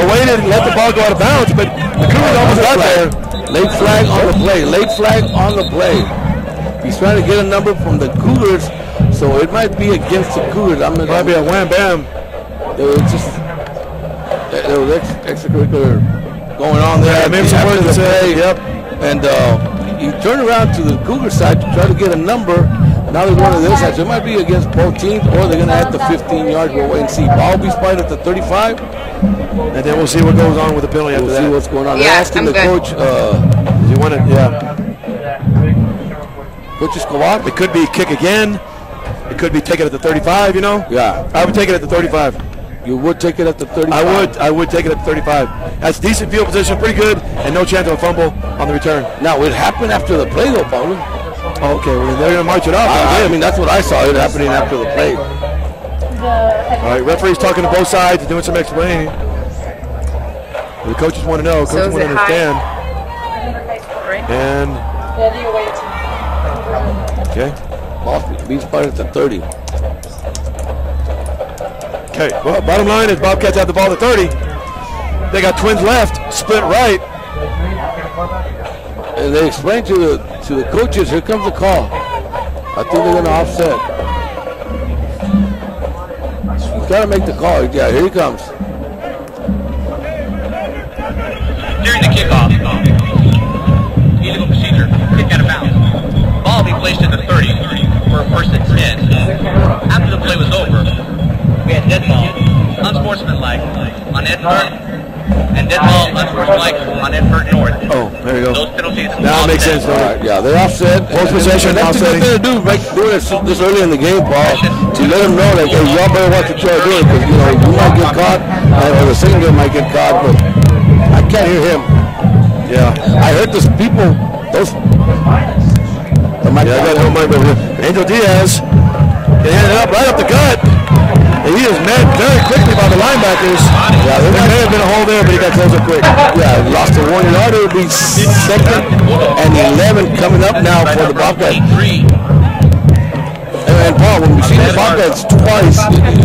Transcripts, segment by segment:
waited and let the ball go out of bounds, but the Cougars almost got there. Late flag on the play. Late flag on the play. He's trying to get a number from the Cougars, so it might be against the Cougars. It might be a wham bam. There was extracurricular going on there. Yeah, maybe some words to say. Yep. And he turned around to the Cougar side to try to get a number. Now they're going to this side. So it might be against both teams, or they're going to have the 15 yards. We'll wait and see. Ball will be spotted at the 35. And then we'll see what goes on with the penalty after that. We'll see what's going on. Yeah, they're asking the coach. Does he want it? Yeah. Coach Escobar? It could be kick again. It could be take it at the 35, you know? Yeah. I would take it at the 35. You would take it at the 35? I would take it at the 35. That's decent field position, pretty good, and no chance of a fumble on the return. Now, it happened after the play, though, Paulo. Oh, okay, well, they're going to march it off. I mean, that's what I saw, it happening after the play. All right, referee's talking to both sides, doing some explaining. The coaches want to know, coaches want to understand. And okay, ball being spotted at the 30. Okay, well, bottom line is Bobcats have the ball at 30. They got twins left, split right. And they explained to the coaches, here comes the call. I think they're going to offset. He's got to make the call. Yeah, here he comes. During the kickoff, illegal procedure, kick out of bounds. Ball be placed at the 30 for a first and 10. After the play was over, we had dead ball, unsportsmanlike on Edinburg, and dead ball, unsportsmanlike on Edinburg North. Oh, there you go. Those penalties. Now it makes sense. Right, yeah, they're offset. Post possession, That's what they're going to do, doing this early in the game, Paul, to let them know that, hey, y'all better watch what you're doing, because, you know, you might get caught, or the second guy might get caught, but I can't hear him. Yeah. I heard those people, those. I got no mind over here. Angel Diaz, he handed it up right up the gut. And he is met very quickly by the linebackers. Yeah, there may have been a hole there, but he got close up quick. Yeah, lost a 1 yard. It will be 2nd and 11 coming up now for the Bobcats. And Paul, when we see the Bobcats twice, I mean,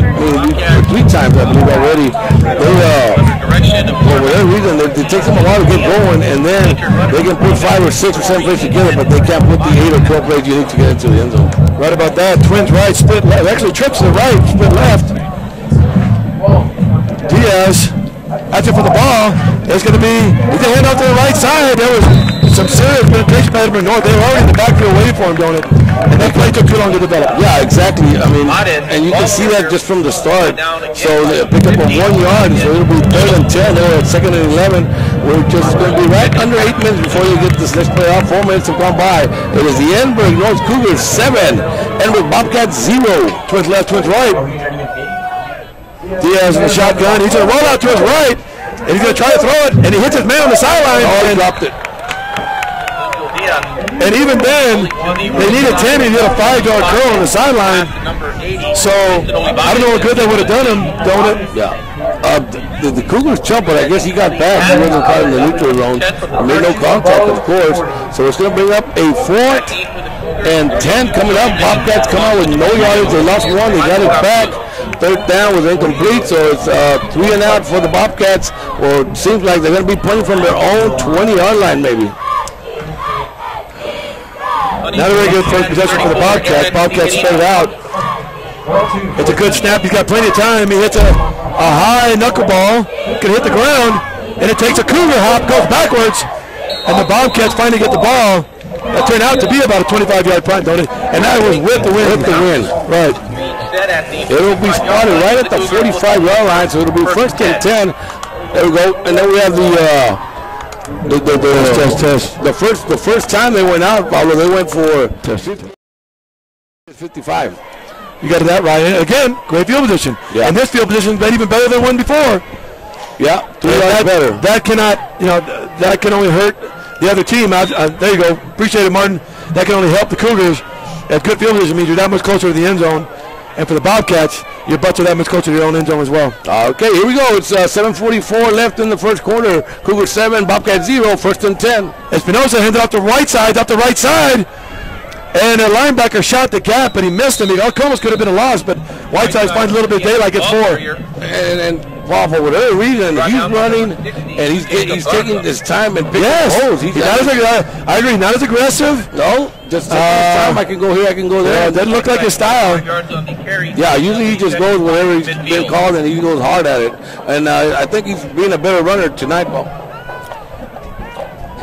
3 times I believe already, for whatever reason, it takes them a while to get going, and then they can put 5 or 6 or 7 plays together, but they can't put the 8 or 12 plays you need to get into the end zone. Right about that. Twins right, split left. Actually, trips to the right, split left. Diaz, that's it for the ball. There's going to be, he's going to hand off to the right side. There was some serious penetration by Edinburg North. They were already in the backfield waiting for him, don't it? And that play took too long to develop. Yeah, exactly. I mean, and you can see that just from the start. So they picked up a 1 yard, so it'll be 3rd and 10. They're at 2nd and 11. We're just going to be right under 8 minutes before you get this next play off. 4 minutes have gone by. It is the Edinburg North Cougars 7, Edinburg Bobcats 0. Twins left, twins right. Diaz in the shotgun. He's going to roll out to his right, and he's going to try to throw it, and he hits his man on the sideline. Oh, he dropped it. And even then, they needed 10 to get a 5-yard curl on the sideline. So, I don't know what good they would have done him, don't it? Yeah. The Cougars jumped, but I guess he got back. He wasn't caught in the neutral zone. Made no contact, of course. So it's going to bring up a 4th and 10 coming up. Bobcats come out with no yardage. They lost 1. They got it back. 3rd down was incomplete, so it's 3 and out for the Bobcats. Well, it seems like they're going to be playing from their own 20-yard line, maybe. Not a very good first possession for the Bobcats. Bobcats spread it out. It's a good snap. He's got plenty of time. He hits a high knuckleball. Can hit the ground, and it takes a Cougar hop, goes backwards, and the Bobcats finally get the ball. That turned out to be about a 25-yard punt, don't it? And that was with the win. With the win. Right. It'll be spotted right at the 45-yard line, so it'll be 1st and 10. There we go. And then we have the first time they went out, Pablo, they went for 55. You got that right. Again, great field position. Yeah. And this field position is even better than one before. Yeah, 3 yards better. That cannot, that can only hurt the other team. There you go. Appreciate it, Martin. That can only help the Cougars. That good field position means you're that much closer to the end zone. And for the Bobcats, your butts are that much closer to your own end zone as well. Okay, here we go. It's 7:44 left in the first quarter. Cougar 7, Bobcat 0, 1st and 10. Espinosa handed off the right side, and a linebacker shot the gap, but he missed him. It almost could have been a loss, but Whiteside finds a little bit of daylight, gets 4. And Paul, for whatever reason, he's running and he's taking his time and picking holes. I agree. Not as aggressive. No, just taking his time. I can go here, I can go there. Yeah, doesn't look like his style. Yeah, usually he just goes whenever he's been called and he goes hard at it. And I think he's being a better runner tonight, Paul.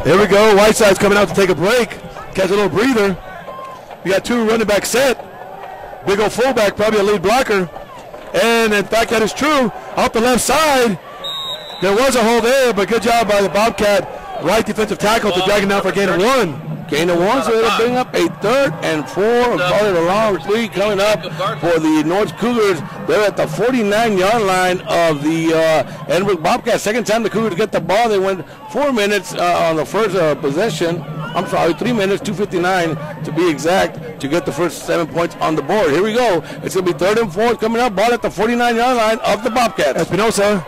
Here we go. Whiteside's coming out to take a break. Catch a little breather. We got two running back set. Big old fullback, probably a lead blocker. And in fact, that is true. Off the left side, there was a hole there, but good job by the Bobcat. Right defensive tackle to drag him down for a gain of 1. Gain of 1, so it'll bring up a 3rd and 4. Call it a long 3 coming up for the North Cougars. They're at the 49-yard line of the Edinburg Bobcats. Second time the Cougars get the ball. They went 4 minutes on the first possession. I'm sorry, 3 minutes, 2:59 to be exact, to get the first 7 points on the board. Here we go. It's going to be 3rd and 4 coming up. Ball at the 49-yard line of the Bobcats. Espinosa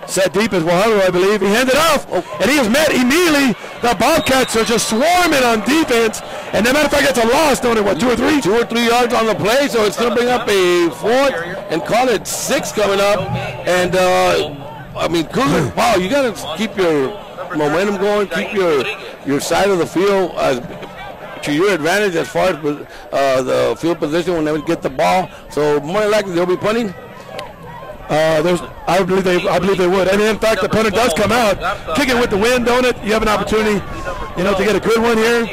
set deep as well, I believe. He handed off, and he is met immediately. The Bobcats are just swarming on defense. And as a matter of fact, it's a loss, don't it? What, 2 or 3? 2 or 3 yards on the play, so it's going to bring up a 4th and call it 6 coming up. And, I mean, Cougars, wow, you got to keep your momentum going, keep your side of the field to your advantage as far as the field position when they would get the ball. So more than likely they'll be punting. I believe they would. And in fact, the punter does come out, kicking with the wind, don't it? You have an opportunity, to get a good one here.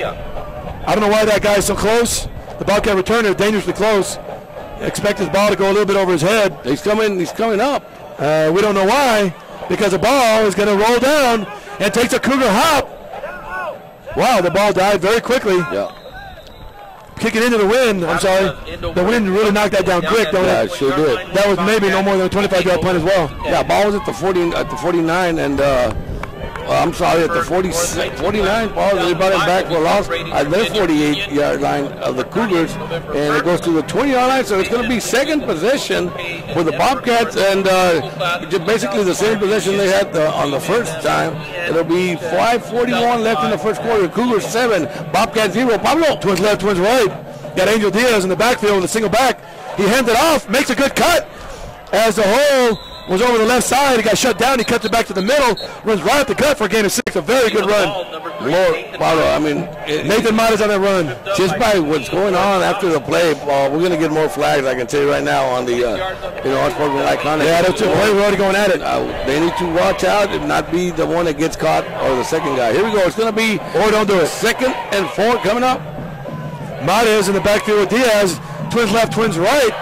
I don't know why that guy's so close. The Bobcat returner is dangerously close. Expect his ball to go a little bit over his head. He's coming up. We don't know why, because the ball is going to roll down and takes a Cougar hop. Wow, the ball died very quickly. Yeah. Kicking into the wind. I'm sorry. The wind really knocked that down quick, don't it? Yeah, it sure did. That was maybe no more than a 25-yard punt as well. Yeah, ball was at the 49, and I'm sorry, at the 49 ball. They brought him back for a loss at their 48-yard line of the Cougars, and it goes to the 20-yard line. So it's going to be second possession for the Bobcats, and just basically the same possession they had on the first time. It'll be 5:41 left in the first quarter. Cougars 7, Bobcats 0. Pablo, twins left, twins right. Got Angel Diaz in the backfield with a single back. He hands it off, makes a good cut as the hole was over the left side. He got shut down. He cuts it back to the middle. Runs right at the gut for a gain of 6. A very good run. Lord, Paulo, I mean, Nathan Matas on that run. Just by what's going on after the play, we're going to get more flags, I can tell you right now, on the, Unspoken Iconic. Yeah, those two players are already going at it. They need to watch out and not be the one that gets caught or the second guy. Here we go. It's going to be, or don't do it. 2nd and 4 coming up. Matas in the backfield with Diaz. Twins left, twins right.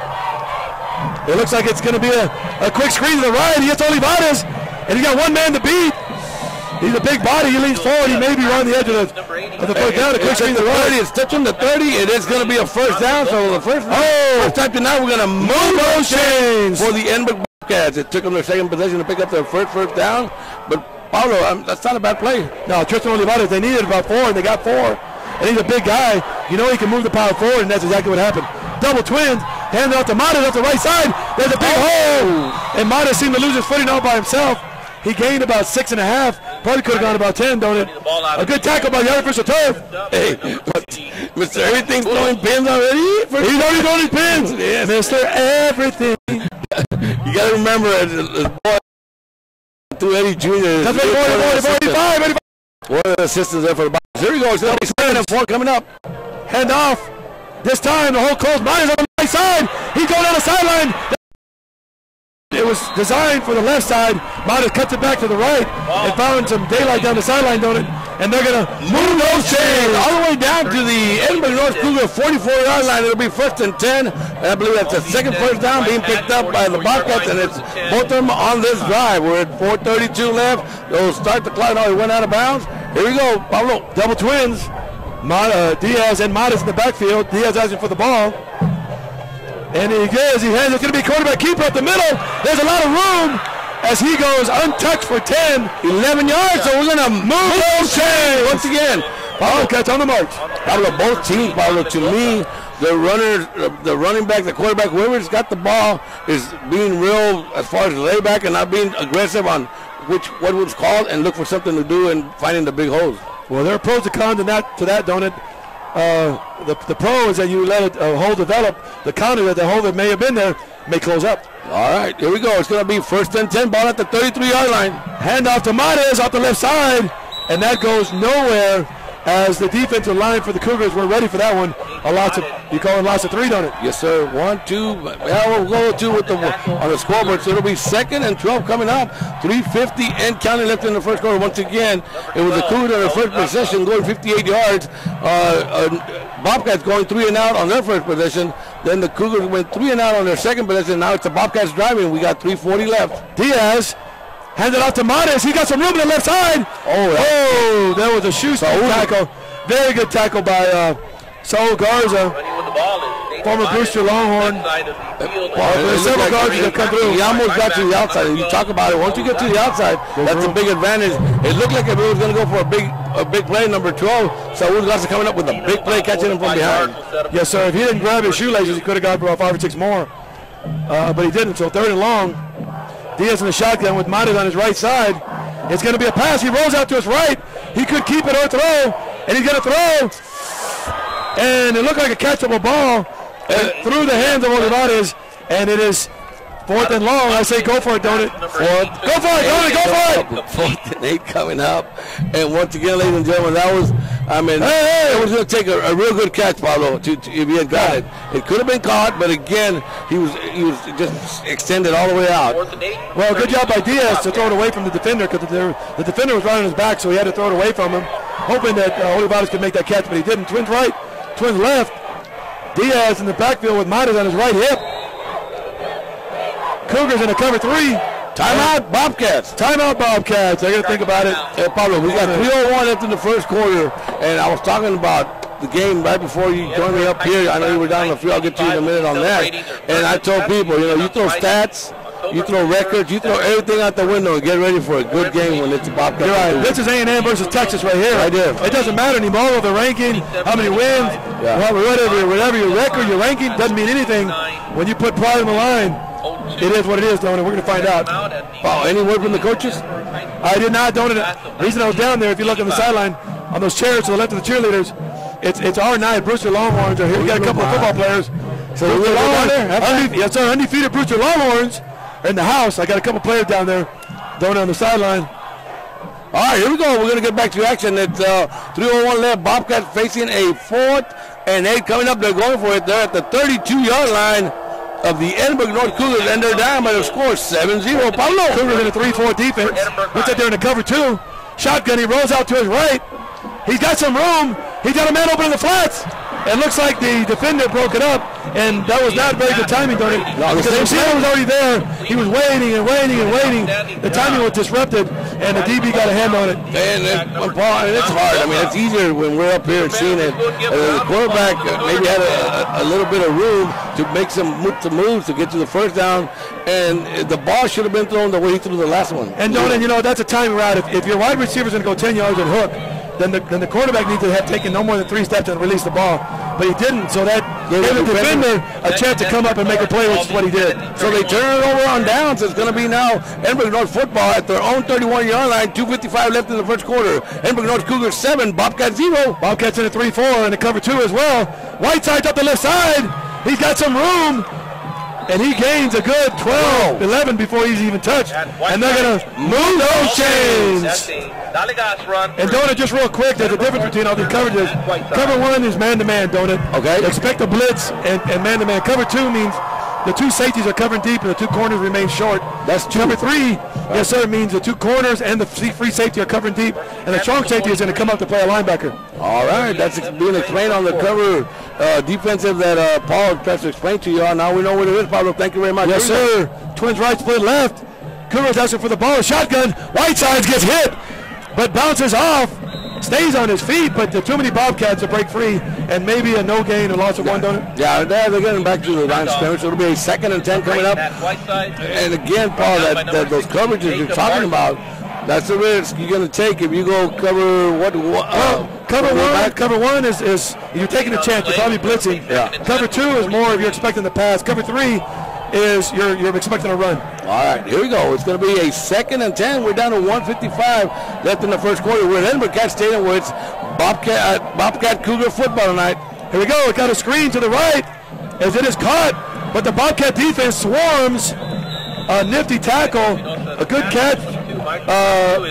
It looks like it's going to be a quick screen to the right. He gets Olivares, and he got one man to beat. He's a big body. He leans forward. He may be on the edge of the first down. A quick screen to the right. It's touching the 30. It is going to be a first down. So the first time tonight, we're going to move those chains for the Edinburg Bobcats. It took them their second possession to pick up their first down. But, Paulo, that's not a bad play. No, Tristan Olivares, they needed about 4, and they got 4. And he's a big guy. He can move the power forward, and that's exactly what happened. Double twins, hand it off to Matas off the right side. There's a big hole. And Matas seemed to lose his footing all by himself. He gained about 6.5. Probably could have gone about 10, don't it? A good tackle by the artificial turf. Hey, Mr. Everything's throwing pins already? He's already throwing pins. Yes. Mr. Everything. You got to remember, as boy, to Eddie Jr. That's 45. One of the assistants there for the Bobcats. Here we go. It's going to be 2nd and 4 coming up. Hand off. This time the whole close. Matas on the right side. He's going down the sideline. It was designed for the left side. Matas cuts it back to the right and found some daylight down the sideline, don't it? And they're going to move those chains all the way down to the Edinburg North Cougar 44-yard line. It'll be 1st and 10. And I believe that's the second first down being picked up by the Bobcats, and it's both of them on this drive. We're at 4:32 left. They'll start the clock. Now he went out of bounds. Here we go, Pablo. Double twins. Diaz and Matas in the backfield. Diaz asking for the ball. And he goes. He hands. It's going to be quarterback keeper up the middle. There's a lot of room as he goes untouched for 10. 11 yards. So we're going to move those chains once again. Bobcats on the march. Pablo, both teams, Pablo, to me, the running back, the quarterback, whoever's got the ball is being real as far as layback and not being aggressive on what was called and look for something to do and finding the big holes. Well, there are pros and cons to that, don't it? The pro is that you let a hole develop. The con is that the hole that may have been there may close up. All right, here we go. It's going to be 1st and 10, ball at the 33-yard line. Handoff to Mares off the left side, and that goes nowhere as the defensive line for the Cougars were ready for that one. You call it lots of 3, don't it? Yes, sir. 1, 2. Yeah, we'll go 2 with on the scoreboard. So it'll be 2nd and 12 coming up. 3:50 and counting left in the first quarter. Once again, it was the Cougars on their first possession going 58 yards. Bobcats going 3 and out on their first possession. Then the Cougars went 3 and out on their second possession. Now it's the Bobcats driving. We got 3:40 left. Diaz handed off to Mares. He got some room on the left side. Oh, there was a shoestring tackle. Very good tackle by Saul Garza, former Brewster Longhorn. Several guards that come through. He almost got to the outside. You talk about it. Once you get to the outside, that's a big advantage. It looked like if it was going to go for a big play, number 12. Saul Garza coming up with a big play, catching him from behind. Yes, sir. If he didn't grab his shoelaces, he could have got about 5 or 6 more. But he didn't. So 3rd and long. Diaz in the shotgun with Mares on his right side. It's going to be a pass. He rolls out to his right. He could keep it or throw, and he's going to throw. And it looked like a catchable ball through the hands of Olivares, and it is 4th and long. I say go for it, don't it? Go for it, go for it. 4th and 8 coming up. And once again, ladies and gentlemen, that was, it was going to take a real good catch, Pablo, if he had got it. It could have been caught, but again, he was just extended all the way out. Well, good job by Diaz to throw it away from the defender, because the defender was right on his back, so he had to throw it away from him, hoping that Olivares could make that catch, but he didn't. Twins right, twins left. Diaz in the backfield with Mares on his right hip. Cougars in a cover 3. Timeout, Bobcats. Timeout, Bobcats. I got to think about it. Hey, Pablo, we got 3:01 left in the first quarter, and I was talking about the game right before you joined me up here. I know you were down the field. I'll get to you in a minute on that. And I told people, you throw stats, you throw records, you throw everything out the window and get ready for a good game when it's a Bobcats. You're right. This is A&M versus Texas right here. Right there. It doesn't matter anymore with the ranking, how many wins, whatever your record, your ranking, doesn't mean anything. When you put pride on the line, it is what it is, Donut. We're going to find out. Any word from the coaches? I did not, Donut. The reason I was down there, if you look on the sideline, on those chairs to the left of the cheerleaders, it's our night. Brewster Longhorns are here. We got a couple of football players. So we're down there. Yes, sir. Undefeated Brewster Longhorns are in the house. I got a couple players down there, Donut, on the sideline. All right, here we go. We're going to get back to action. It's 3:01 left. Bobcats facing a 4th and 8 coming up. They're going for it. They're at the 32-yard line of the Edinburg North Cougars, and they're down by the score 7-0. Pablo. Cougars in a 3-4 defense. Looks like they're in a cover 2. Shotgun, he rolls out to his right. He's got some room. He's got a man open in the flats. It looks like the defender broke it up, and that was not very good timing, Tony. No, because the receiver was already there. He was waiting and waiting and waiting. The timing was disrupted, and the DB got a hand on it. And it's hard. I mean, it's easier when we're up here and seeing it. The quarterback maybe had a little bit of room to make some moves to get to the first down, and the ball should have been thrown the way he threw the last one. And Donan, that's a timing route. If your wide receiver is going to go 10 yards and hook, then the quarterback needs to have taken no more than 3 steps and release the ball. But he didn't, so that gave the defender a chance to come up and make a play, which is what he did. So they turn it over on downs. It's going to be now Edinburg North football at their own 31-yard line. 2:55 left in the first quarter. Edinburg North Cougars 7, Bobcats 0. Bobcats in a 3-4 and a cover 2 as well. Whiteside's up the left side. He's got some room. And he gains a good 12, 11 before he's even touched. And they're going to move those chains. And Donut, just real quick, there's a difference between all these coverages. Cover 1 is man-to-man, Donut. Okay. Expect a blitz and man-to-man. Cover 2 means the 2 safeties are covering deep and the 2 corners remain short. That's 2. Cover 3, yes, sir, means the 2 corners and the free safety are covering deep, and the strong safety is going to come up to play a linebacker. All right, that's being explained on the cover defensive that Paul tries to explain to you all. Now we know what it is, Pablo. Thank you very much. Yes, sir. Twins right, split left. Cougars asking for the ball. Shotgun. Whitesides gets hit, but bounces off. Stays on his feet, but too many Bobcats to break free, and maybe a no gain, a loss of 1, don't it? Yeah, they're getting back to the line of scrimmage. So it'll be a 2nd and 10 coming up. And again, Paul, that those coverages you're talking about, that's the risk you're going to take if you go cover what? Cover one is you're taking a chance. You're probably blitzing. Yeah. Cover 2 is more if you're expecting the pass. Cover 3 is you're expecting a run. All right, here we go. It's going to be a 2nd and 10. We're down to 1:55 left in the first quarter. We're at Edinburg Cat Stadium where it's Bobcat Cougar football tonight. Here we go. It got a screen to the right as it is caught, but the Bobcat defense swarms A nifty tackle, a good catch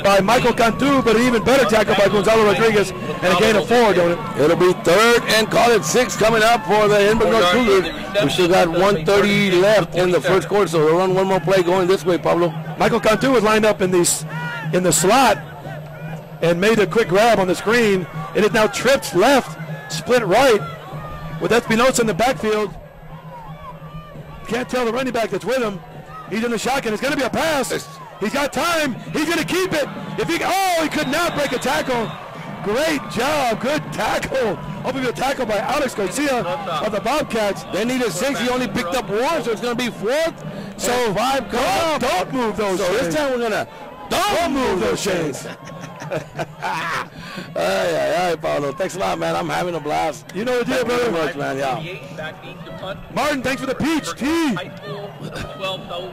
by Michael Cantu, but an even better tackle by Gonzalo Rodriguez, and a gain of 4, don't it? It'll be 3rd and call it 6 coming up for the Edinburg North Cougars. We still got 1:30 left in the first quarter, so we'll run one more play going this way, Pablo. Michael Cantu was lined up in the slot and made a quick grab on the screen. It is now tripped left, split right, with Espinosa in the backfield. Can't tell the running back that's with him. He's in the shotgun. It's going to be a pass. He's got time. He's going to keep it. He could not break a tackle. Great job. Good tackle. Hoping a tackle by Alex Garcia of the Bobcats. They needed 6. He only picked up 1, so it's going to be 4th. So 5 come up. Don't move those chains. So this time we're going to don't move those chains. Hey, Paulo. Thanks a lot, man. I'm having a blast. You know what you did, brother. Thank you so much, man. Yeah. Martin, thanks for the peach tea.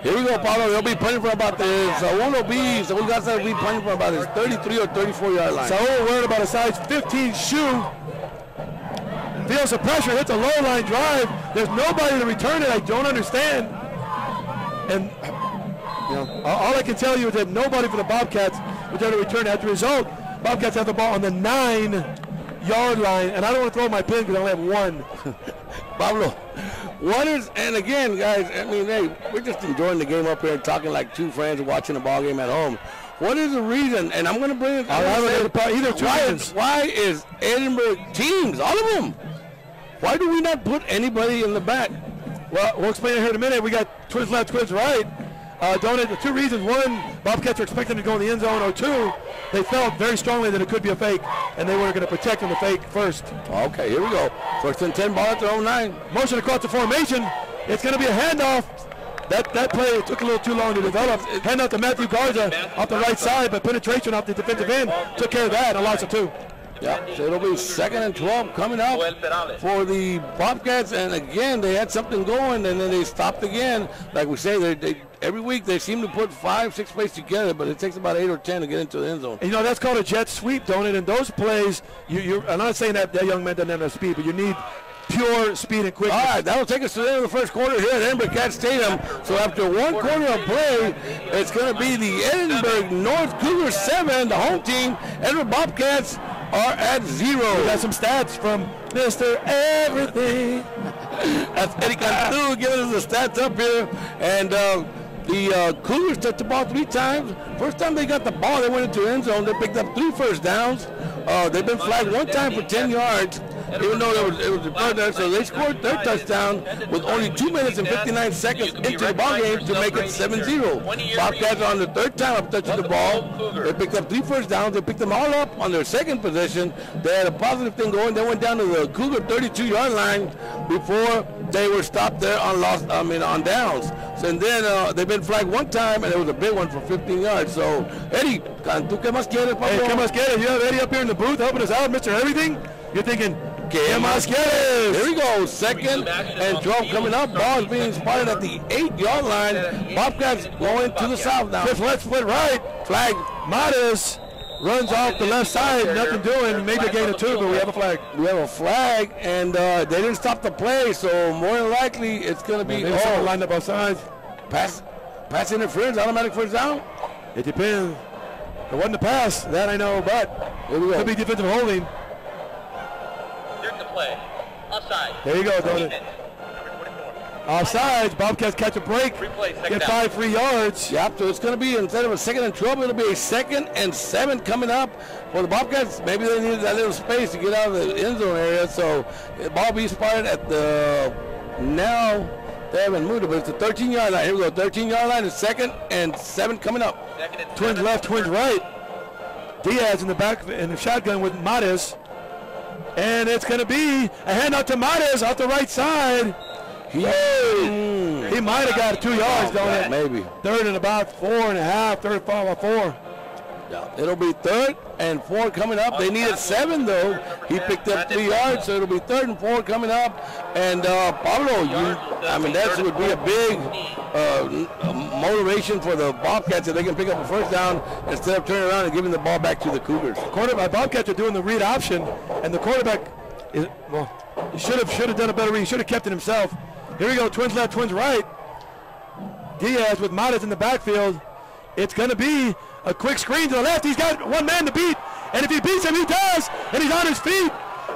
Here we go, Paulo. They'll be punting for about this. So we got to be punting for about his 33 or 34 yard line. Saul worried about a size 15 shoe. Feels the pressure, hits a low line drive. There's nobody to return it. I don't understand. And all I can tell you is that nobody for the Bobcats was there to return it. As a result, Bobcats have the ball on the 9-yard line, and I don't want to throw my pin because I only have 1. Pablo, what is, and again, guys, I mean, hey, we're just enjoying the game up here and talking like two friends watching a ball game at home. What is the reason, and I'm going to bring it, why is Edinburg teams, all of them, why do we not put anybody in the back? Well, we'll explain it here in a minute. We got twins left, twins right. The 2 reasons. 1, Bobcats are expecting to go in the end zone, or 2, they felt very strongly that it could be a fake, and they were going to protect on the fake first. Okay, here we go. 1st and 10, ball at their own 9. Motion across the formation. It's going to be a handoff. That play took a little too long to develop. Handoff to Matthew Garza off the right side, but penetration off the defensive end took care of that. A loss of 2. Yeah, so it'll be 2nd and 12 coming up for the Bobcats, and again, they had something going, and then they stopped again. Like we say, they every week they seem to put 5, 6 plays together, but it takes about 8 or 10 to get into the end zone. And that's called a jet sweep, don't it? And those plays, I'm not saying that young man doesn't have enough speed, but you need pure speed and quickness. All right, that'll take us to the end of the first quarter here at Edinburg Cat Stadium. So after 1 quarter of play, it's going to be the Edinburg North Cougars 7, the home team. Edinburg Bobcats are at 0. We got some stats from Mr. Everything. That's Eddie Cantu giving us the stats up here. And the Cougars touched the ball 3 times. First time they got the ball, they went into the end zone. They picked up 3 first downs. They've been flagged 1 time for 10 yards. Even though it was a first down, so they scored their touchdown with only 2 minutes and 59 seconds into the ball game to make it 7-0. Bobcats are on the 3rd time of touching the ball. They picked up 3 first downs. They picked them all up on their 2nd possession. They had a positive thing going. They went down to the Cougar 32-yard line before they were stopped there on downs. So, and then they've been flagged 1 time, and it was a big one for 15 yards. So, Eddie, ¿tú qué más quieres, Pablo? Hey, ¿qué más quieres? You have Eddie up here in the booth helping us out, Mr. Everything. You're thinking, ¿qué más quieres? Here we go, 2nd and 12 coming up. Ball is being spotted at the 8-yard line. Bobcats going to the south now. Let's split right. Flag. Matas runs off the left side. Nothing doing. Maybe a gain of 2, but we have a flag. We have a flag, and they didn't stop the play, so more than likely it's going to be someone lined up outside. Pass interference, automatic first down. It depends. It wasn't a pass. That I know, but here we go. Could be defensive holding. Play. Offside. There you go, Donut. Offsides. Bobcats catch a break. Get 5 free yards. Yep, so it's going to be, instead of a 2nd and 12, it'll be a 2nd and 7 coming up for the Bobcats. Maybe they needed that little space to get out of the end zone area, so the ball be spotted at the, now they haven't moved it, but it's the 13-yard line. Here we go, 13-yard line is 2nd and 7 coming up. Twins left, twins right. Diaz in the back in the shotgun with Matas. And it's going to be a handout to Matas off the right side. He might have got 2 yards, don't it? Maybe. 3rd and about 4.5, 3rd and 4. Yeah, it'll be 3rd and 4 coming up. They needed 7 though. He picked up 3 yards, so it'll be 3rd and 4 coming up. And Pablo, that would be a big motivation for the Bobcats if they can pick up a first down instead of turning around and giving the ball back to the Cougars. Bobcats are doing the read option, and the quarterback he should have done a better read. He should have kept it himself. Here we go, twins left, twins right. Diaz with Matas in the backfield. It's going to be a quick screen to the left. He's got one man to beat, and if he beats him, he does, and he's on his feet.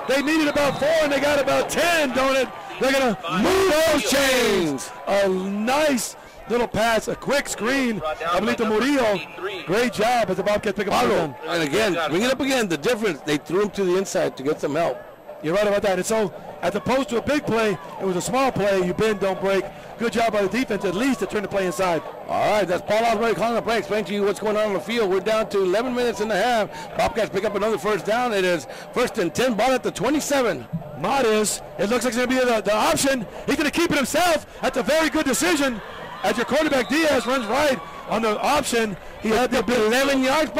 They needed about 4, and they got about 10, don't it? They're going to move those chains. A nice little pass, a quick screen. I believe to Murillo. Great job as the Bobcats pick up the gun. And again, bring it up again. The difference, they threw him to the inside to get some help. You're right about that. And so, as opposed to a big play, it was a small play. You bend, don't break. Good job by the defense, at least, to turn the play inside. All right, that's Paul Osbury calling the play. Explain to you what's going on the field. We're down to 11 minutes and a half. Bobcats pick up another first down. It is 1st and 10, ball at the 27. Matas, it looks like it's going to be the option. He's going to keep it himself. That's a very good decision. As your quarterback, Diaz, runs right on the option. He had the 11 yards,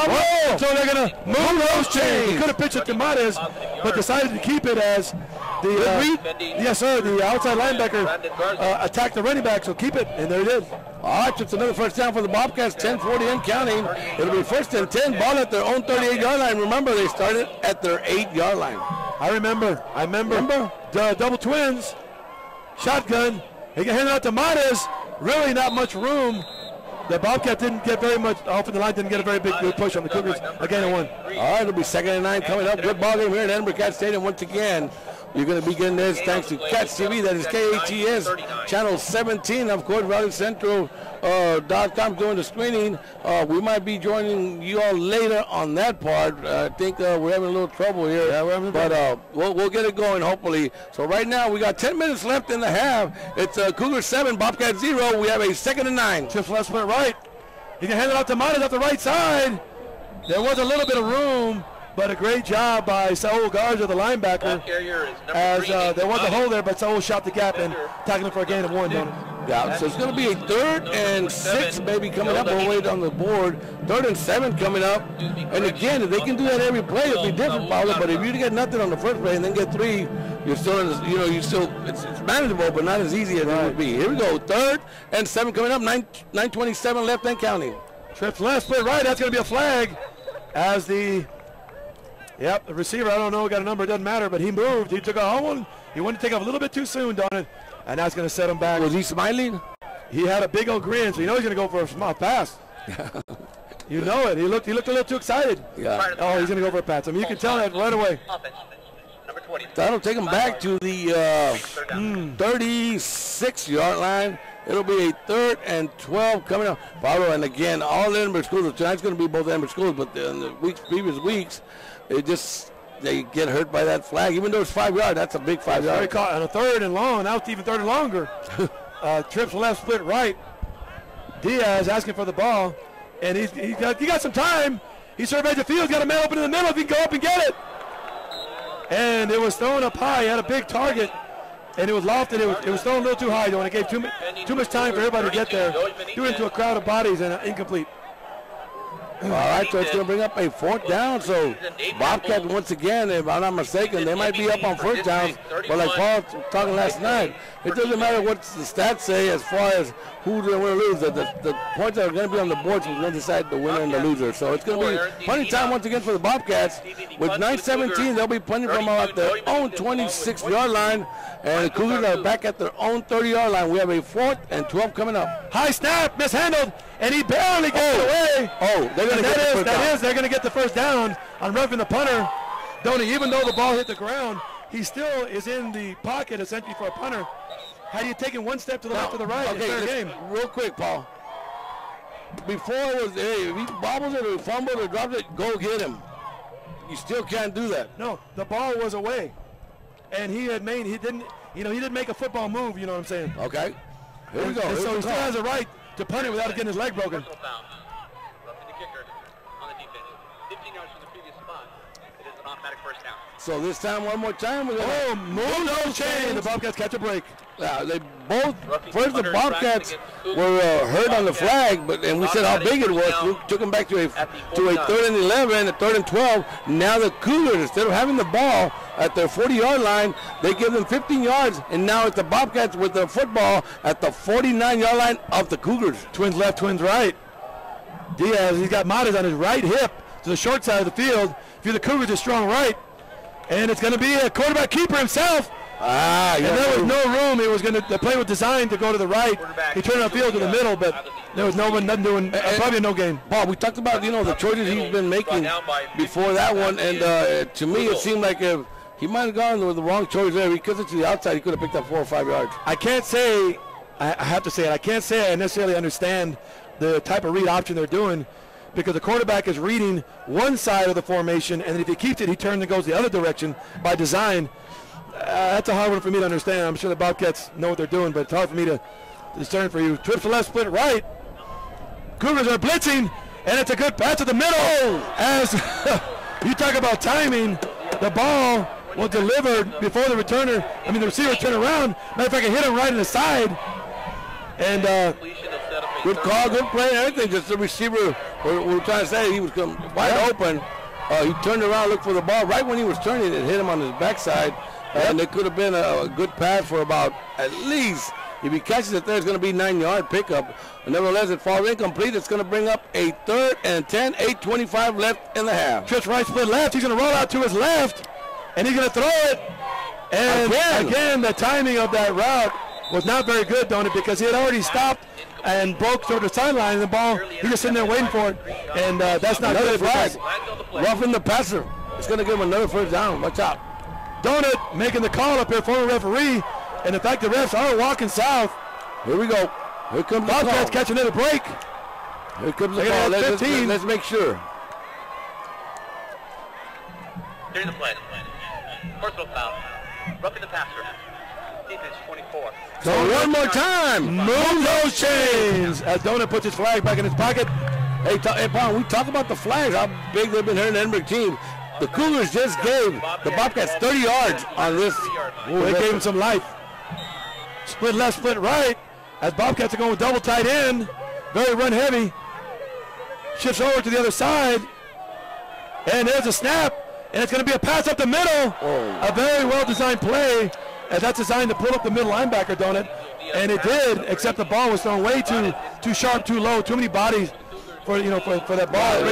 so they're going to move those chains. He could have pitched it to Matas, but decided to keep it as the outside linebacker attacked the running back, so keep it, and there he did. All right, it's another first down for the Bobcats, 10:40 and counting. It'll be 1st and 10, ball at their own 38-yard line. Remember, they started at their 8-yard line. I remember. The double twins, shotgun. He can hand it out to Matas. Really not much room. The Bobcat didn't get very much off the line, didn't get a very big push on the Cougars. Again, a 1. All right, it'll be 2nd and 9 coming up. Good ball game here at Edinburg Cat Stadium once again. You're going to be getting this thanks to Cats TV. That is KATS, channel 17. Of course, ValleyCentral.com doing the screening. We might be joining you all later on that part. I think we're having a little trouble here. Yeah, but we'll get it going, hopefully. So right now, we got 10 minutes left in the half. It's Cougars 7, Bobcat 0. We have a 2nd and 9. Just left foot right. He can hand it out to Matas off the right side. There was a little bit of room, but a great job by Saul Garza, the linebacker. As there was a hole there, but Saul shot the gap and tackling for a gain of 1. Yeah, so it's going to be a 3rd and 6 maybe coming up. We'll wait on the board. 3rd and 7 coming up. And again, if they can do that every play, it'll be different, Paulo. But if you get nothing on the first play and then get 3, you're still, it's manageable, but not as easy as it would be. Here we go, 3rd and 7 coming up. 9:27 left and counting. Trips left, split right. That's going to be a flag as the receiver, I don't know, got a number, it doesn't matter, but he moved. He took a home one. He wanted to take off a little bit too soon, don't it? And that's going to set him back. Was he smiling? He had a big old grin, so you know he's going to go for a small pass. You know it. He looked a little too excited. Yeah. Oh, he's going to go for a pass. I mean, you can tell that right away. That'll take him back to the 36-yard line. It'll be a 3rd and 12 coming up. Paulo, and again, all Edinburg schools. Tonight's going to be both Edinburg schools, but in the previous weeks, they get hurt by that flag. Even though it's 5 yards, that's a big 5 yards. And a 3rd and long. Now it's even 3rd and longer. Trips left, split right. Diaz asking for the ball, and he got some time. He surveyed the field, got a man open in the middle. If he can go up and get it. And it was thrown up high. He had a big target, and it was lofted. It was thrown a little too high, though, and it gave too much time for everybody to get there. Threw it into a crowd of bodies and incomplete. All right, so it's going to bring up a 4th down. So Bobcats, once again, if I'm not mistaken, they might be up on 1st downs. But like Paul was talking last night, it doesn't matter what the stats say as far as who's going to win or lose. The points that are going to be on the boards will then decide the winner and the loser. So it's going to be plenty of time once again for the Bobcats. With 9:17, they'll be punting from at their own 26-yard line. And the Cougars are back at their own 30-yard line. We have a 4th and 12 coming up. High snap, mishandled, and he barely gets away. They're going to get the first down on roughing the punter. Even though the ball hit the ground, he still is in the pocket essentially for a punter. Had you taken one step to the left or the right, okay, fair game. Real quick, Paul. Before it was, hey, if he bobbles it or fumbles or drops it, go get him. You still can't do that. No, the ball was away, and he didn't make a football move. You know what I'm saying? Okay. Here we go. So he still has a right to punt it without getting his leg broken. So this time, one more time, we're going to move those chains. The Bobcats catch a break. They both, first the Bobcats were hurt on the flag, and we said how big it was. We took them back to a 3rd and 11, a 3rd and 12. Now the Cougars, instead of having the ball at their 40-yard line, they give them 15 yards, and now it's the Bobcats with the football at the 49-yard line of the Cougars. Twins left, twins right. Diaz, he's got Matas on his right hip to the short side of the field. If you're the Cougars, a strong right. And it's going to be a quarterback keeper himself. And there was no room. The play was designed to go to the right. He turned the field to the middle, but there was nothing doing. Probably no game. Bob, we talked about the choices he's been making before that one, and to me it seemed like if he might have gone with the wrong choice there. Because it's to the outside, he could have picked up 4 or 5 yards. I can't say. I have to say it. I can't say I necessarily understand the type of read option they're doing, because the quarterback is reading one side of the formation, and if he keeps it, he turns and goes the other direction by design. That's a hard one for me to understand. I'm sure the Bobcats know what they're doing, but it's hard for me to discern for you. Trips to left, split right. Cougars are blitzing, and it's a good pass to the middle. As you talk about timing, the ball was delivered before the receiver turned around. Matter of fact, it hit him right in the side. And good call, good play, everything. Just the receiver, we're trying to say, he was wide open. He turned around, looked for the ball. Right when he was turning, it hit him on his backside. And it could have been a good pass for about, at least, if he catches it there, it's going to be 9-yard pickup. And nevertheless, it falls incomplete. It's going to bring up a 3rd and 10, 8:25 left in the half. Trips right, split left. He's going to roll out to his left, and he's going to throw it. And again, the timing of that route was not very good, don't it? Because he had already stopped and broke toward the sideline, and the ball, he was sitting there waiting for it. And that's not another good. Flag. Roughing the passer. It's going to give him another first down. Watch out. Donut making the call up here, former referee, and in fact the refs are walking south. Here we go. Here comes the call. Bobcats catching another break. Here comes the call. Let's make sure. During the play. Personal foul. Roughing the passer. Defense 24. So one more time. Move those chains. As Donut puts his flag back in his pocket. Hey, Paul, we talk about the flags, how big they've been hurting the Edinburg team. The Cougars just gave the Bobcats 30 yards on this. They gave him some life. Split left, split right. As Bobcats are going with double tight end. Very run heavy. Shifts over to the other side. And there's a snap. And it's going to be a pass up the middle. A very well-designed play. And that's designed to pull up the middle linebacker, don't it? And it did, except the ball was thrown way too sharp, too low, too many bodies for that ball.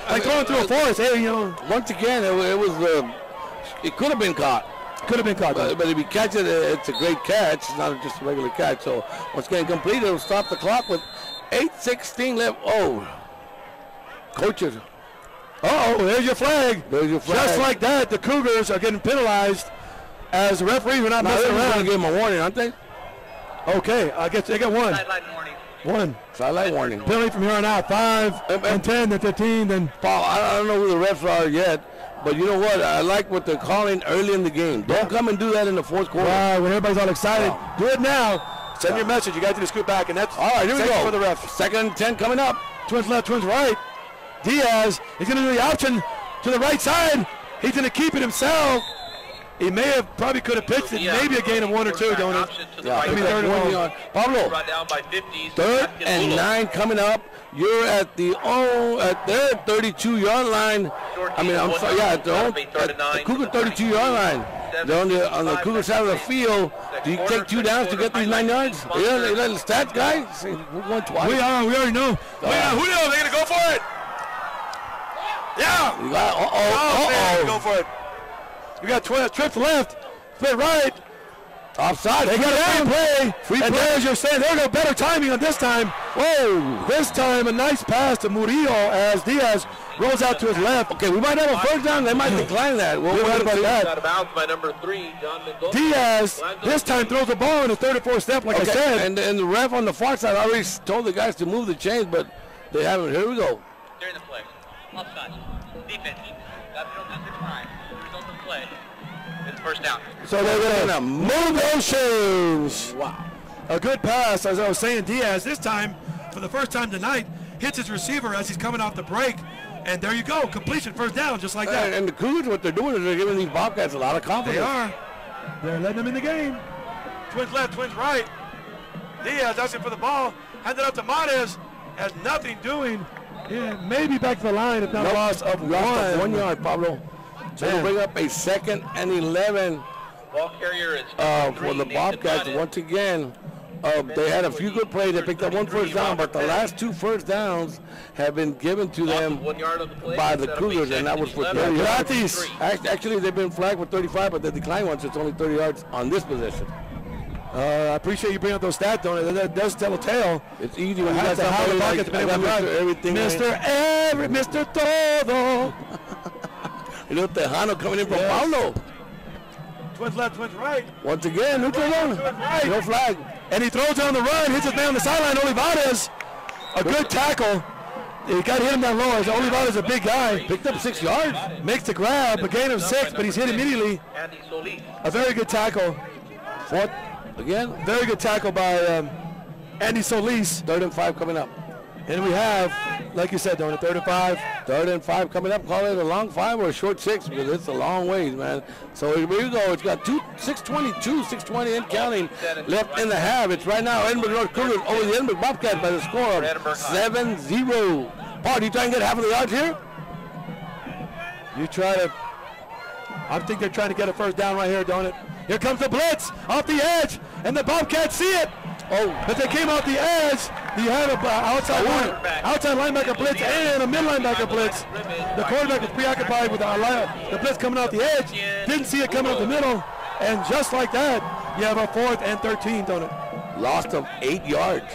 Like throwing through a forest. Hey, once again, it could have been caught. Could have been caught. But if you catch it, it's a great catch. It's not just a regular catch. So once again, complete. It'll stop the clock with 8:16 left. Coaches. There's your flag. There's your flag. Just like that, the Cougars are getting penalized as the referees are not messing around. They're going to give them a warning, aren't they? Okay, I guess they got one. Sideline warning. One. Sideline warning. Penalty from here on out. 5 and 10 and 15. Then Paul, I don't know who the refs are yet, but you know what? I like what they're calling early in the game. Don't come and do that in the fourth quarter. Wow, when everybody's all excited, do it now. Send your message. You got to do the scoot back, and that's all right. Here we go for the ref. 2nd and 10 coming up. Twins left, twins right. Diaz is going to do the option to the right side. He's going to keep it himself. He probably could have pitched it, maybe a gain of 1 or 2, don't it? Pablo, Brought down by 50s. 3rd and 9 coming up. You're at their 32-yard line. At the Cougar 32-yard line. They're on the Cougar side of the field. Do you take 2 downs to get these 9 yards? Yeah, the stats, guys. We're going twice. We already know. Julio, they're going to go for it. Yeah. Go for it. We got trips left, split right. Offside. They got a free play. And there's your stand. There we go. Better timing on this time. Whoa. This time a nice pass to Murillo as Diaz rolls out to his left. Okay, we might have a first down. They might decline that. We'll worry about that. Out of bounds by number 3, John Mendoza. Diaz this time throws the ball in the 3rd or 4th step, like I said. And the ref on the far side already told the guys to move the chains, but they haven't. Here we go. During the play. Offside. Defense. That's the time. The result of the play. It's first down. So they're going to move those chains. Wow. A good pass, as I was saying. Diaz this time, for the first time tonight, hits his receiver as he's coming off the break. And there you go. Completion, first down, just like that. And the Cougars, what they're doing is they're giving these Bobcats a lot of confidence. They are. They're letting them in the game. Twins left, twins right. Diaz asking for the ball. Handed up to Mares. Has nothing doing. Yeah, maybe back to the line, if not loss of 1. 1 yard, Pablo. So we'll bring up a 2nd and 11 ball carrier is for the Bobcats once again. They had a few good plays. They picked up one first down, but the last 2 first downs have been given to them by the Cougars, and that was for 30 yards. Actually, they've been flagged for 35, but they declined one, so it's only 30 yards on this possession. I appreciate you bringing up those stats, don't it? That does tell a tale. It's easy when you got somebody like everything. Mr. Todo. You know, Tejano coming in from Paulo. Twins left, twins right. Once again, neutral zone. Right. No flag. And he throws on the run, hits his man on the sideline. Olivares, a good tackle. He got to hit him down low. Olivares is a big guy. Picked up 6 yards. Makes the grab, a gain of 6, but he's hit immediately. A very good tackle. Fourth again. Very good tackle by Andy Solis. 3rd and 5 coming up. And we have, like you said, Donnie, 3rd and 5. 3rd and 5 coming up. Call it a long 5 or a short 6 because it's a long ways, man. So here we go. It's got 6:20 and counting left in the half. It's right now Edinburg North Cougars over the Edinburg Bobcats by the score of 7-0. Paul, do you try and get half of the yards here? You try to. I think they're trying to get a first down right here, don't it? Here comes the blitz off the edge, and the Bobcats see it. Oh, but they came off the edge. You had an outside linebacker blitz and a mid linebacker blitz. The quarterback was preoccupied with the blitz coming off the edge. Didn't see it coming up the middle, and just like that, you have a 4th and 13, don't it? Lost of 8 yards.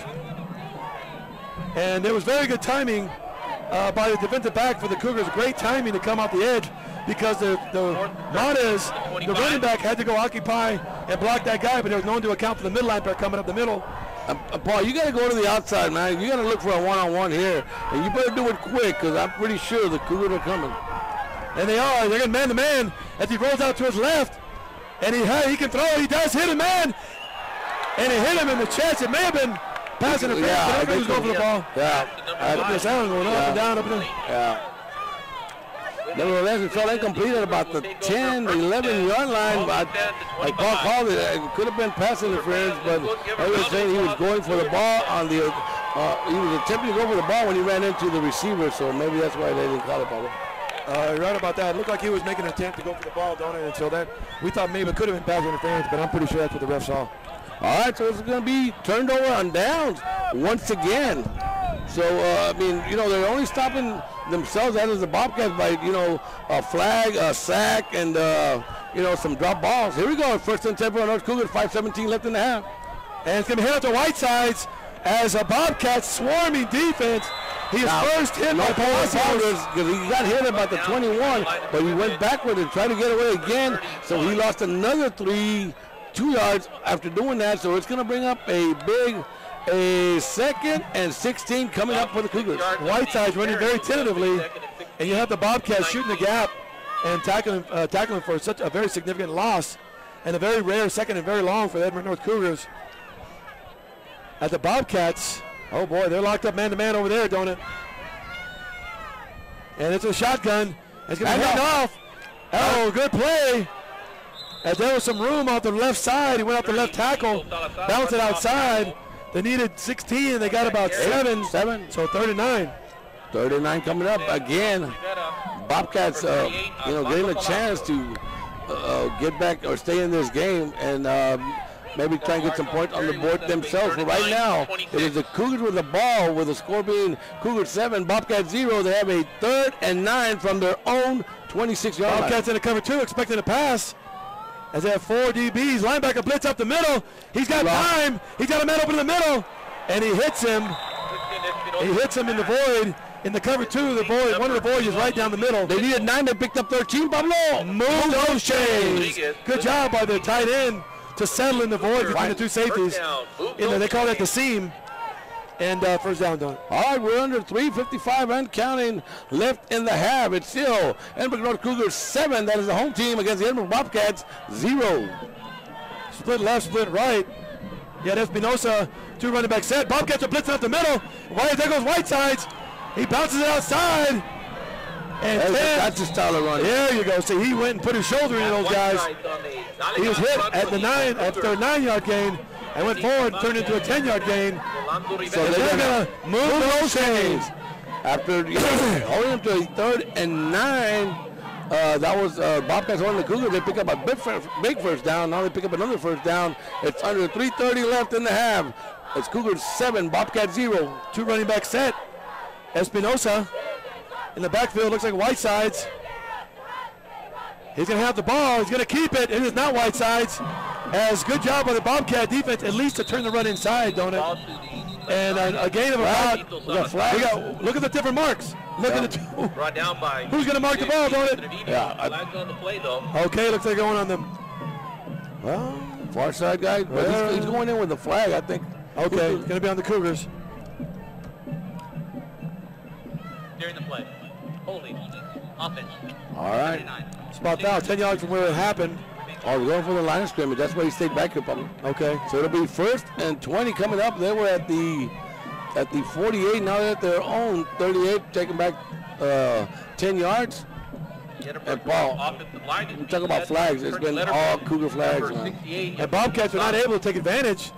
And it was very good timing by the defensive back for the Cougars. Great timing to come off the edge because the running back, had to go occupy and block that guy, but there was no one to account for the middle linebacker coming up the middle. Paul, you got to go to the outside, man. You got to look for a one-on-one here, and you better do it quick because I'm pretty sure the Cougars are coming. And they are. They're going man-to-man as he rolls out to his left, and he can throw. He does hit a man, and he hit him in the chest. It may have been passing interference, but everybody's going for the ball. Yeah. The sound going up and down, up and down. Yeah. Nevertheless, it fell incomplete at about the 10, 11-yard line. But like Paul called it, it could have been pass interference, but I was saying he was going for the ball on the. He was attempting to go for the ball when he ran into the receiver, so maybe that's why they didn't call it, Paul. You're right about that. It looked like he was making an attempt to go for the ball, don't it? And so that we thought maybe it could have been pass interference, but I'm pretty sure that's what the ref saw. All right, so it's going to be turned over on downs once again. So, I mean, you know, they're only stopping themselves, that is the Bobcats, by, you know, a flag, a sack, and, you know, some drop balls. Here we go, 1st and 10 for North Cougars, 5:17 left in the half. And it's going to hit out to Whitesides as a Bobcats swarming defense. He is first hit by Palacios because he got hit about the 21, but he went backward and tried to get away again, so he lost another 2 yards after doing that, so it's going to bring up a 2nd and 16 coming up for the Cougars. Whiteside's running very tentatively, and you have the Bobcats shooting the gap and tackling for such a very significant loss, and a very rare 2nd and very long for the Edinburg North Cougars. At the Bobcats, oh boy, they're locked up man-to-man over there, don't it? And it's a shotgun. It's going to be heading off. Oh, good play. As there was some room off the left side. He went off the left tackle, bounced it outside. They needed 16, and they got about 7. So 3rd and 9. 3rd and 9 coming up again. Bobcats, you know, getting a chance to get back or stay in this game and maybe try and get some points on the board themselves. But right now, it is the Cougars with the ball, with the score being Cougars 7, Bobcats 0. They have a 3rd and 9 from their own 26-yard line. Bobcats in a cover 2, expecting a pass. As they have 4 DBs, linebacker blitz up the middle. He's got time. He's got a man open in the middle, and he hits him. He hits him in the void. In the cover 2, the void. One of the voids is right down the middle. They needed 9. They picked up 13. Pablo, move those chains. Good job by the tight end to settle in the void between the 2 safeties. They call that the seam. And first down, done. All right, we're under 3:55 and counting left in the half. It's still Edinburg North Cougars 7. That is the home team against the Edinburg Bobcats 0. Split left, split right. Yeah, that's Espinosa. 2 running back set. Bobcats are blitzing up the middle. There goes Whitesides. He bounces it outside. And that's his style of running. There you go. See, he went and put his shoulder into those guys. He was hit at the 9-yard gain. And went forward and turned into a 10-yard gain. So they're going to move those chains. After holding him to a 3rd and 9, that was Bobcats holding the Cougars. They pick up a big first down. Now they pick up another first down. It's under 3:30 left in the half. It's Cougars 7, Bobcats 0. 2 running back set. Espinosa in the backfield. Looks like Whitesides. He's going to have the ball. He's going to keep it. It is not Whitesides. As good job by the Bobcat defense, at least to turn the run inside, don't it? And a gain of about. Look at the different marks. Look at the two. Brought down by. Who's going to mark the ball, don't it? Yeah. Flags on the play, though. Okay, looks like going on them. Well, far side guy. But he's going in with the flag, I think. Okay, it's going to be on the Cougars. During the play. Holding. Offense. All right. Spot foul, 10 yards from where it happened. Oh, we're going for the line of scrimmage. That's why he stayed back here, probably. Okay. So it'll be 1st and 20 coming up. They were at the 48. Now they're at their own 38, taking back 10 yards. And Paul, we talk about flags. It's been all Cougar flags. And Bobcats are not able to take advantage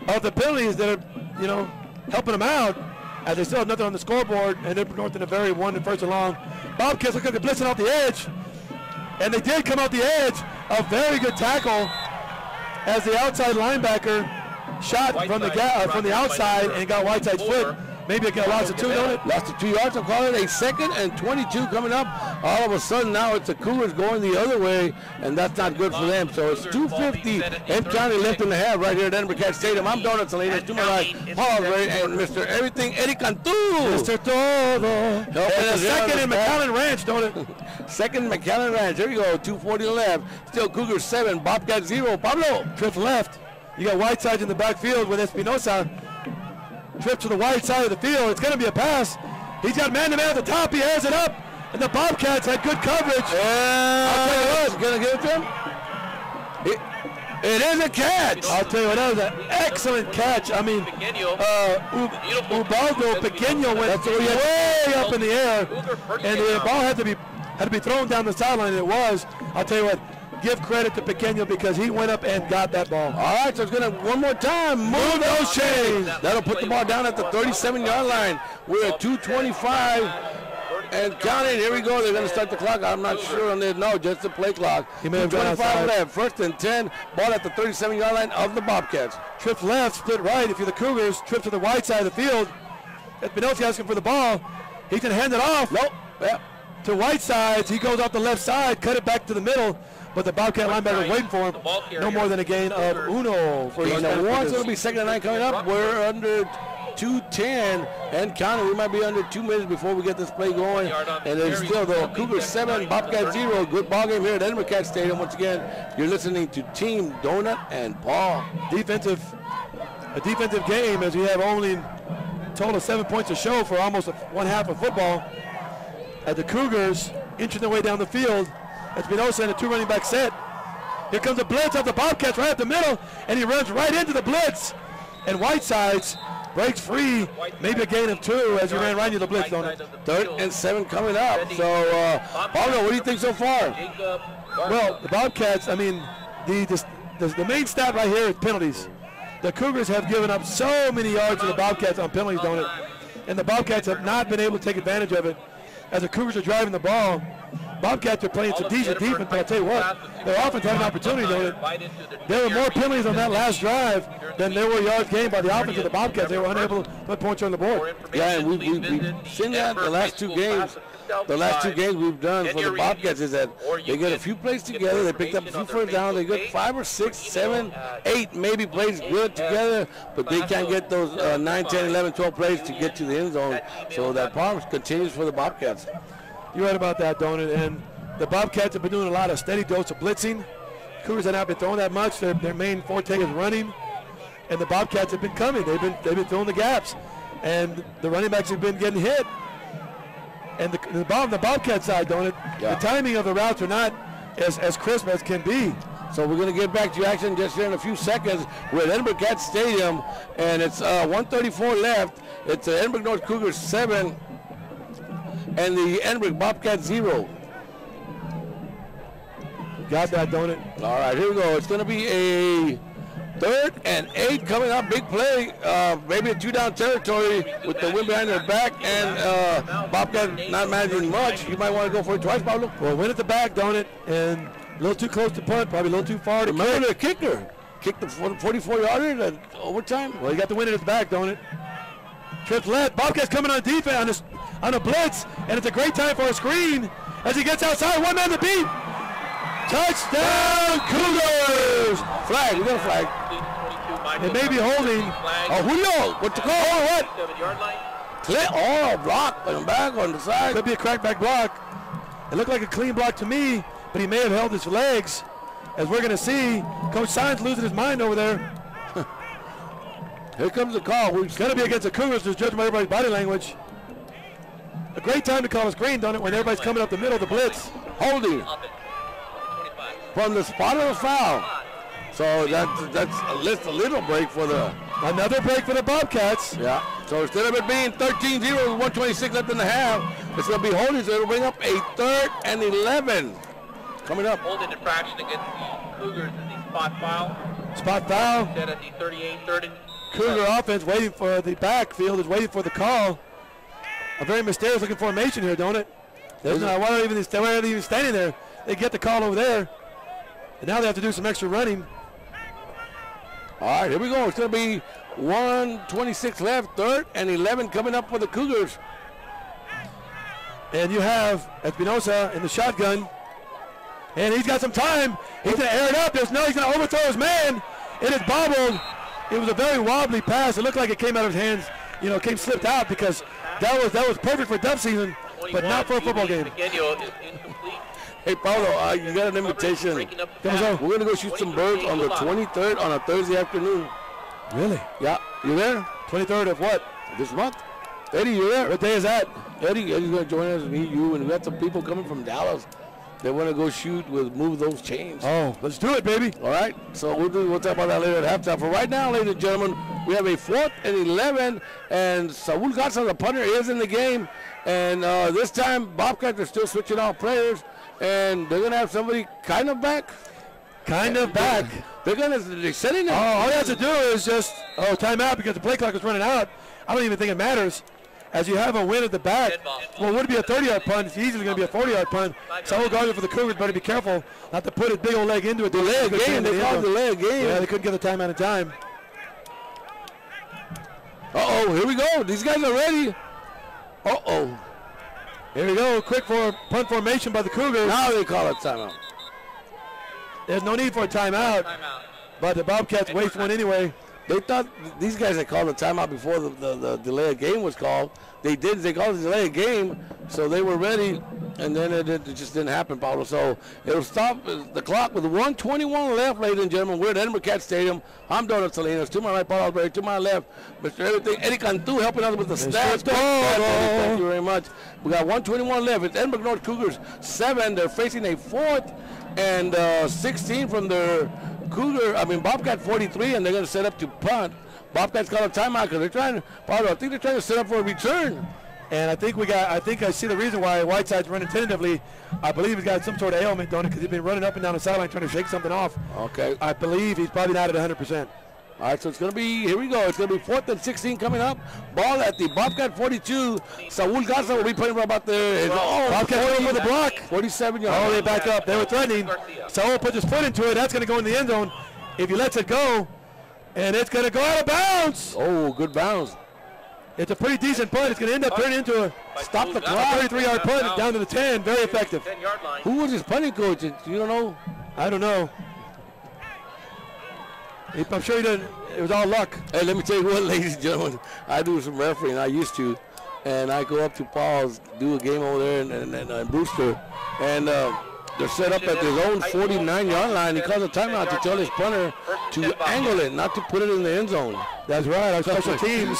of the penalties that are, helping them out. As they still have nothing on the scoreboard, and Edinburg North in a very 1-and-1st and long. Bobcats look like they're blitzing off the edge. And they did come out the edge. A very good tackle as the outside linebacker shot from the outside and got Whiteside's foot. Maybe it got lost of 2, don't it? Lost of 2 yards. I'll call it a 2nd and 22 coming up. All of a sudden now it's the Cougars going the other way, and that's not good for them. So it's 2:50 and county left in the half right here at Edinburg Stadium. I'm Donuts Salinas, to my right, Paul Ray, and Mr. Everything, Eddie Cantu. Mr. Todo. And a second in McAllen Ranch, don't it? Second McAllen Ranch. There you go, 2:40 left. Still Cougars 7, Bobcat 0. Pablo. Trip left. You got Whiteside in the backfield with Espinosa. Trip to the wide side of the field. It's going to be a pass. He's got man-to-man at the top. He has it up. And the Bobcats had good coverage. I'll tell you what, going to give it to him. It is a catch. I'll tell you what, that was an excellent catch. I mean, Ubaldo Pequeño went way up in the air. And the ball had to be thrown down the sideline. It was. I'll tell you what. Give credit to Pequeño because he went up and got that ball. All right, so it's going to, one more time, move those chains. That'll put the ball down at the 37-yard line. We're at 2:25 and counting. Here we go. They're going to start the clock. I'm not sure on this. No, just the play clock. 2:25 left. 1st and 10. Ball at the 37-yard line of the Bobcats. Trip left, split right. If you're the Cougars, trip to the wide side of the field. Espinosa asking for the ball. He can hand it off. Nope. Yep. To Whitesides. He goes off the left side, cut it back to the middle. But the Bobcat linebacker is waiting for him. No more than a gain of uno. For once it'll be 2nd and 9 coming up. We're under 2:10 and counting. We might be under 2 minutes before we get this play going. And it's still the Cougars 7, Bobcat 0. Good ball game here at Edinburg Stadium. Once again, you're listening to Team Donut and Paul. A defensive game as we have only a total of 7 points to show for almost one half of football. At the Cougars inching their way down the field. Espinosa in a 2 running back set. Here comes a blitz off the Bobcats right up the middle, and he runs right into the blitz. And Whitesides breaks free, maybe a gain of 2 as he ran right into the blitz, don't it? 3rd and 7 coming up. So, Pablo, what do you think so far? Well, the Bobcats, I mean, the main stat right here is penalties. The Cougars have given up so many yards to the Bobcats on penalties, don't it? And the Bobcats have not been able to take advantage of it as the Cougars are driving the ball. Bobcats are playing some decent defense, but I'll tell you what, their offense had an opportunity, though. There were more penalties on that last drive than there were yards gained by the offense of the Bobcats. They were unable to put points on the board. Yeah, and we've seen that the last 2 games. The last 2 games we've done for the Bobcats is that they get a few plays together. They picked up a few first downs. They get 5 or 6, 7, 8 maybe plays good together, but they can't get those 9, 10, 11, 12 plays to get to the end zone. So that problem continues for the Bobcats. You're right about that, don't it? And the Bobcats have been doing a lot of steady dose of blitzing. Cougars have not been throwing that much. Their main forte is running, and the Bobcats have been coming. They've been throwing the gaps, and the running backs have been getting hit. And the Bobcat side, don't it? Yeah. The timing of the routes are not as crisp as can be. So we're going to get back to action just here in a few seconds. We're at Edinburg Stadium, and it's 1:34 left. It's Edinburg North Cougars 7. And the Edinburg Bobcat 0. Got that, don't it? All right, here we go. It's going to be a 3rd and 8 coming up. Big play. Maybe a 2-down territory with the wind behind their back. And Bobcat not managing much. You might want to go for it twice, Pablo. Well, win at the back, don't it? And a little too close to punt. Probably a little too far to remember the kicker. Kicked the 44-yarder at overtime. Well, you got the win at his back, don't it? Trips left. Bobcat's coming on defense on a blitz. And it's a great time for a screen as he gets outside. One man to beat. Touchdown, Cougars! Flag, we got a flag. It may be holding. Oh, Julio, what's the call? Oh, what? 7-yard line. Block and back on the side. Could be a crackback block. It looked like a clean block to me, but he may have held his legs. As we're going to see, Coach Sines losing his mind over there. Here comes the call. It's going to be against the Cougars, just judging by everybody's body language. A great time to call a screen, don't it, when everybody's coming up the middle of the blitz. Holding from the spot of the foul. So that's a little break for the... Another break for the Bobcats. Yeah. So instead of it being 13-0 with 126 left in the half, it's going to be holding, so it'll bring up a 3rd and 11. Coming up. Holding infraction against the Cougars in the spot foul. Spot foul. Instead of the 38, 3rd and... Cougar offense waiting for the backfield, is waiting for the call. A very mysterious looking formation here, don't it? Why are they even standing there? They get the call over there. And now they have to do some extra running. All right, here we go. It's going to be 1:26 left, 3rd and 11 coming up for the Cougars. And you have Espinosa in the shotgun. And he's got some time. He's going to air it up. He's going to overthrow his man. It is bobbled. It was a very wobbly pass. It looked like it came out of his hands. Came slipped out because that was perfect for dub season, but not for a football game. Hey, Paulo, you got an invitation. We're going to go shoot some birds on the 23rd on a Thursday afternoon. Really? Yeah. You there? 23rd of what? This month. Eddie, you there? What day is that? Eddie's going to join us, me, you, and we got some people coming from Dallas. They want to go shoot with Move Those Chains. Oh, let's do it, baby. All right. So we'll talk about that later at halftime. For right now, ladies and gentlemen, we have a 4th and 11, and Saul Garza, the punter, is in the game. And this time, Bobcats are still switching out players, and they're going to have somebody kind of back. They're setting it. All you have to do is just, timeout because the play clock is running out. I don't even think it matters. As you have a win at the back, well, would it be a 30-yard punt? It's easily going to be a 40-yard punt. Saul Garza for the Cougars better be careful not to put his big old leg into it. Delay a game. They called delay a game. Yeah, they couldn't get the timeout in time. Uh-oh, here we go. These guys are ready. Here we go. Quick for punt formation by the Cougars. Now they call it timeout. There's no need for a timeout. But the Bobcats waste one anyway. They thought these guys had called a timeout before the delay of game was called. They did. They called the delay of game, so they were ready, and then it just didn't happen, Paulo. So it'll stop the clock with 1:21 left, ladies and gentlemen. We're at Edinburg Cat Stadium. I'm Donald Salinas. To my right, Paul Alberti. To my left, Mr. Everything, Eddie Cantu, helping us with the stats. Thank you very much. We got 1:21 left. It's Edinburg North Cougars 7. They're facing a 4th and 16 from their Bobcat 43, and they're going to set up to punt. Bobcats call a timeout because they're trying. Paulo, I think they're trying to set up for a return. And I think I see the reason why Whiteside's running tentatively. I believe he's got some sort of ailment, don't it? Because he's been running up and down the sideline trying to shake something off. Okay. I believe he's probably not at 100%. All right, so it's going to be, here we go. It's going to be 4th and 16 coming up. Ball at the Bobcat 42. Saul Garza will be playing for about the Bobcat going for the block. 47 yards. Oh, they back up. They were threatening. Saul puts his foot into it. That's going to go in the end zone if he lets it go. And it's going to go out of bounds. Oh, good bounce. It's a pretty decent punt. It's going to end up turning into a stop the clock 33-yard punt down to the 10. Very effective. 10-yard line. Who was his punting coach? You don't know? I don't know. I'm sure he didn't. It was all luck. Hey, let me tell you what, ladies and gentlemen. I do some refereeing. I used to. And I go up to Paul's, do a game over there in Brewster. And they're set up at his own 49-yard line. He calls a timeout to tell his punter to angle it, not to put it in the end zone. That's right. Our special teams,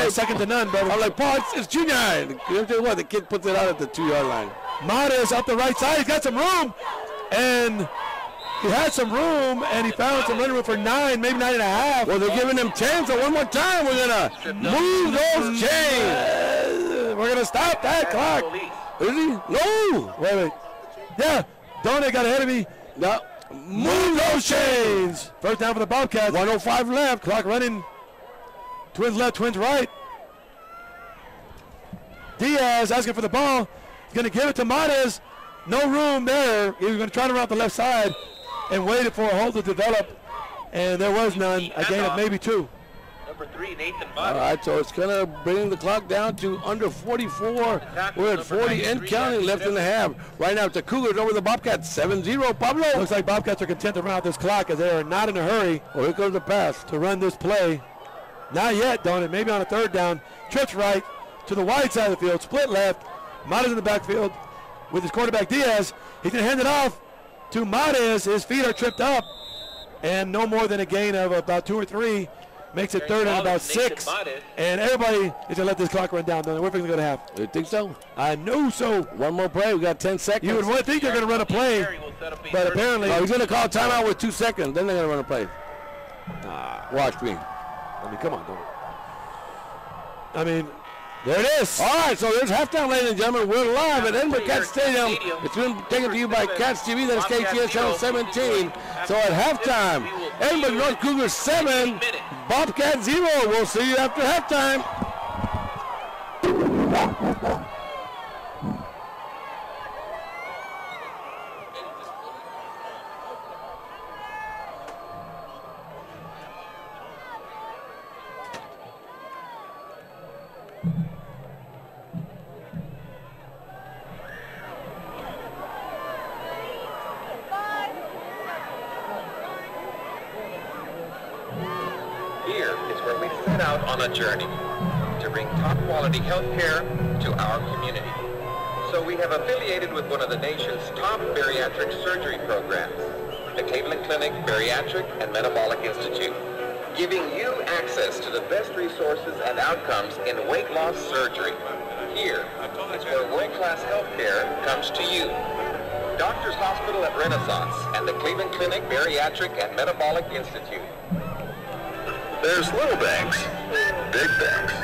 second to none, brother. I'm like, Paul, it's junior high. Let me tell you what, the kid puts it out at the 2-yard line. Mata is up the right side. He's got some room. And he had some room, and he found some running room for 9, maybe 9.5. Well, they're giving him 10, so one more time we're going to move those chains. We're going to stop that clock. Is he? No. Wait. Yeah. Donnie got ahead of me. No. Move those goes Shanes. First down for the Bobcats. 1:05 left. Clock running. Twins left, Twins right. Diaz asking for the ball. He's going to give it to Mares. No room there. He was going to try to run out the left side and waited for a hole to develop. And there was none. A gain of maybe 2. Number 3, Nathan Buck. All right, so it's going to bring the clock down to under 44. We're at 40 and counting left in the half. Right now, it's the Cougars over the Bobcats, 7-0. Pablo. Looks like Bobcats are content to run out this clock as they are not in a hurry. Well, here comes the pass to run this play. Not yet, don't it? Maybe on a third down. Trips right to the wide side of the field. Split left. Mares in the backfield with his quarterback Diaz. He's going to hand it off to Mares. His feet are tripped up. And no more than a gain of about 2 or 3. Makes it third and about 6. And everybody is going to let this clock run down. We're going to have. You think so? I know so. One more play. We got 10 seconds. You would think they're going to run a play. But apparently. He's going to call timeout with 2 seconds. Then they're going to run a play. Watch me. I mean, come on, don't. I mean, there it is. All right, so there's halftime, ladies and gentlemen. We're live at Edinburg Cat Stadium. It's been taken to you by Cats TV. That is KTS Channel 17. So at halftime, Edinburg North Cougars 7, Bobcat 0. We'll see you after halftime. On a journey to bring top quality health care to our community. So we have affiliated with one of the nation's top bariatric surgery programs, the Cleveland Clinic Bariatric and Metabolic Institute, giving you access to the best resources and outcomes in weight loss surgery. Here is where world-class health care comes to you. Doctors Hospital at Renaissance and the Cleveland Clinic Bariatric and Metabolic Institute. There's little banks, big banks,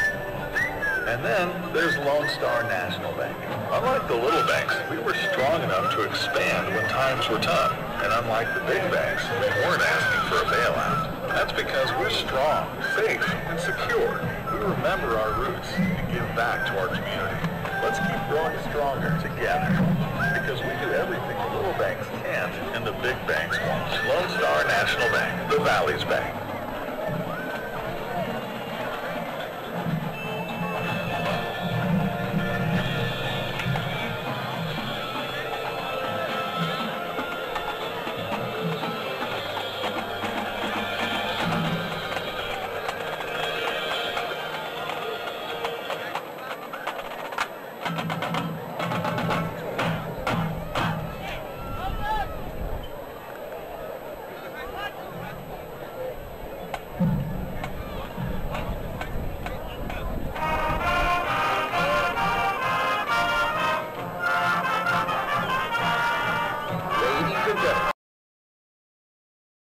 and then there's Lone Star National Bank. Unlike the little banks, we were strong enough to expand when times were tough. And unlike the big banks, we weren't asking for a bailout. That's because we're strong, safe, and secure. We remember our roots and give back to our community. Let's keep growing stronger together, because we do everything the little banks can't and the big banks won't. Lone Star National Bank, the Valley's Bank.